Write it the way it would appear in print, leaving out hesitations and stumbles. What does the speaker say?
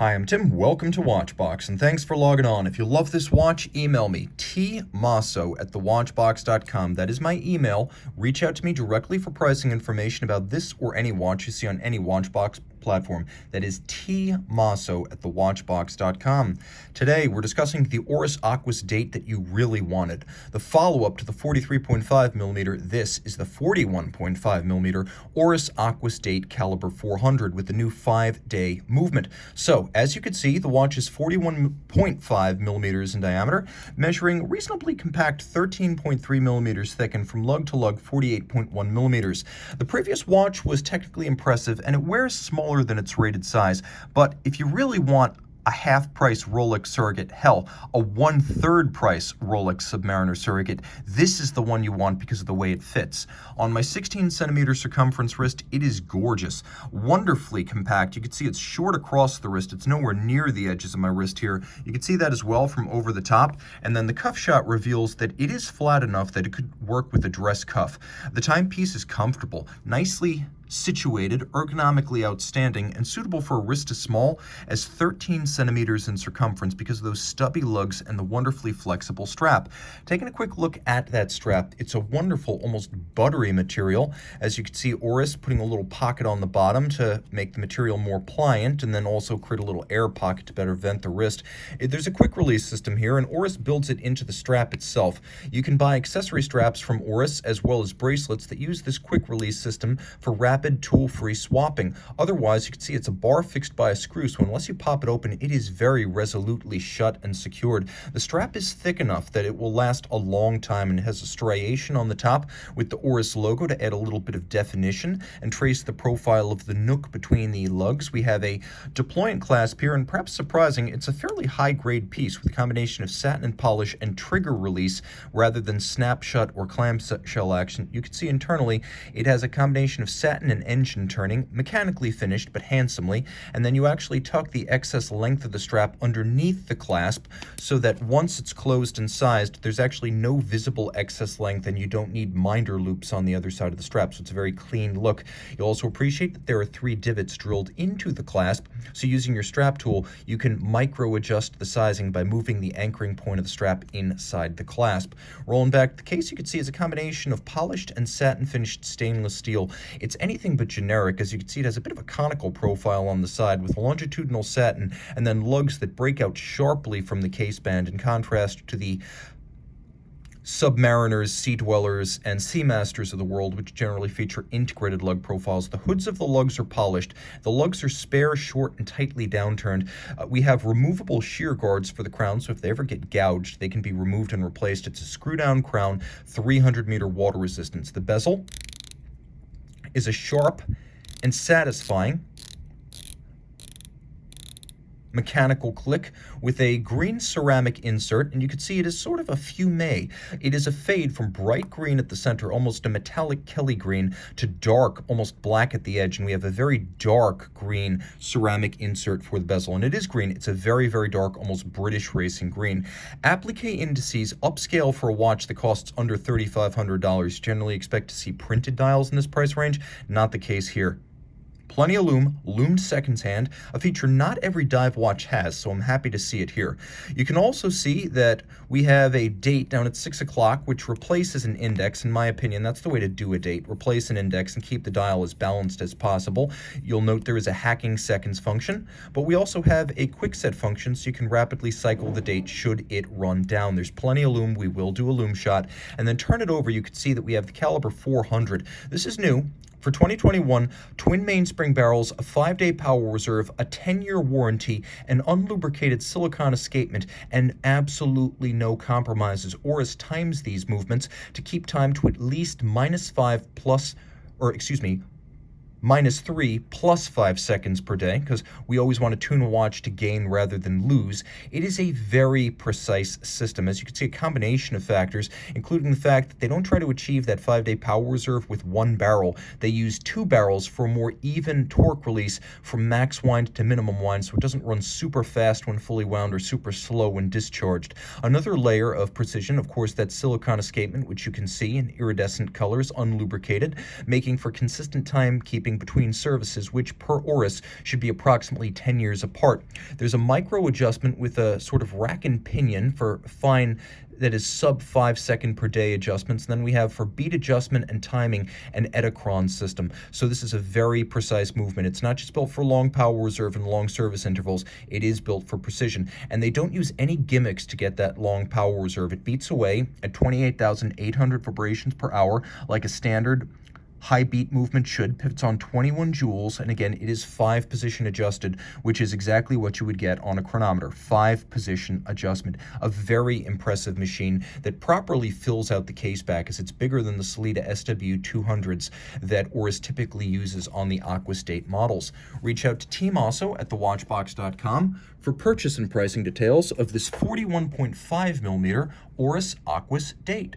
Hi, I'm Tim. Welcome to Watchbox, and thanks for logging on. If you love this watch, email me, tmosso@thewatchbox.com. That is my email. Reach out to me directly for pricing information about this or any watch you see on any Watchbox platform. That is tmosso@thewatchbox.com. Today, we're discussing the Oris Aquis Date that you really wanted. The follow-up to the 43.5mm, this is the 41.5mm Oris Aquis Date Calibre 400 with the new 5-day movement. So, as you can see, the watch is 41.5 millimeters in diameter, measuring reasonably compact 13.3 millimeters thick, and from lug to lug 48.1 millimeters. The previous watch was technically impressive, and it wears smaller than its rated size, but if you really want a half-price Rolex surrogate, hell, a one-third price Rolex Submariner surrogate, this is the one you want because of the way it fits. On my 16-centimeter circumference wrist, it is gorgeous, wonderfully compact. You can see it's short across the wrist. It's nowhere near the edges of my wrist here. You can see that as well from over the top, and then the cuff shot reveals that it is flat enough that it could work with a dress cuff. The timepiece is comfortable, nicely situated, ergonomically outstanding, and suitable for a wrist as small as 13 centimeters in circumference because of those stubby lugs and the wonderfully flexible strap. Taking a quick look at that strap, it's a wonderful, almost buttery material. As you can see, Oris putting a little pocket on the bottom to make the material more pliant, and then also create a little air pocket to better vent the wrist. There's a quick release system here, and Oris builds it into the strap itself. You can buy accessory straps from Oris as well as bracelets that use this quick release system for rapid tool-free swapping. Otherwise, you can see it's a bar fixed by a screw, so unless you pop it open, it is very resolutely shut and secured. The strap is thick enough that it will last a long time, and it has a striation on the top with the Oris logo to add a little bit of definition and trace the profile of the nook between the lugs. We have a deployant clasp here, and perhaps surprising, it's a fairly high-grade piece with a combination of satin and polish and trigger release rather than snap shut or clamshell action. You can see internally it has a combination of satin and engine turning, mechanically finished but handsomely, and then you actually tuck the excess length of the strap underneath the clasp so that once it's closed and sized, there's actually no visible excess length, and you don't need minder loops on the other side of the strap, so it's a very clean look. You'll also appreciate that there are 3 divots drilled into the clasp, so using your strap tool, you can micro adjust the sizing by moving the anchoring point of the strap inside the clasp. Rolling back the case, you can see it's a combination of polished and satin finished stainless steel. It's anything but generic. As you can see, it has a bit of a conical profile on the side with longitudinal satin and then lugs that break out sharply from the case band in contrast to the Submariners, Sea Dwellers, and Seamasters of the world, which generally feature integrated lug profiles. The hoods of the lugs are polished. The lugs are spare, short, and tightly downturned. We have removable shear guards for the crown, so if they ever get gouged, they can be removed and replaced. It's a screw-down crown, 300-meter water resistance. The bezel is a sharp and satisfying mechanical click with a green ceramic insert, and you can see it is sort of a fumé. It is a fade from bright green at the center, almost a metallic Kelly green, to dark, almost black at the edge, and we have a very dark green ceramic insert for the bezel, and it is green. It's a very, very dark, almost British racing green. Applique indices upscale for a watch that costs under $3,500. Generally expect to see printed dials in this price range. Not the case here. Plenty of lume, loomed seconds hand, a feature not every dive watch has, so I'm happy to see it here. You can also see that we have a date down at 6 o'clock, which replaces an index. In my opinion, that's the way to do a date. Replace an index and keep the dial as balanced as possible. You'll note there is a hacking seconds function, but we also have a quick set function, so you can rapidly cycle the date should it run down. There's plenty of lume. We will do a lume shot. And then turn it over, you can see that we have the Calibre 400. This is new. For 2021, twin mainspring barrels, a 5-day power reserve, a 10-year warranty, an unlubricated silicone escapement, and absolutely no compromises. Oris times these movements to keep time to at least -3 plus 5 seconds per day, because we always want to tune a watch to gain rather than lose. It is a very precise system. As you can see, a combination of factors, including the fact that they don't try to achieve that 5-day power reserve with 1 barrel. They use 2 barrels for a more even torque release from max wind to minimum wind, so it doesn't run super fast when fully wound or super slow when discharged. Another layer of precision, of course, that silicone escapement, which you can see in iridescent colors, unlubricated, making for consistent timekeeping shipping between services, which per Oris should be approximately 10 years apart. There's a micro adjustment with a sort of rack and pinion for fine that is sub 5 second per day adjustments. And then we have for beat adjustment and timing an Edachron system. So this is a very precise movement. It's not just built for long power reserve and long service intervals. It is built for precision. And they don't use any gimmicks to get that long power reserve. It beats away at 28,800 vibrations per hour like a standard high beat movement should. Pivots on 21 joules, and again, it is 5-position adjusted, which is exactly what you would get on a chronometer. 5-position adjustment. A very impressive machine that properly fills out the case back, as it's bigger than the Sellita SW200s that Oris typically uses on the Aquis Date models. Reach out to Team Mosso at thewatchbox.com for purchase and pricing details of this 41.5mm Oris Aquis Date.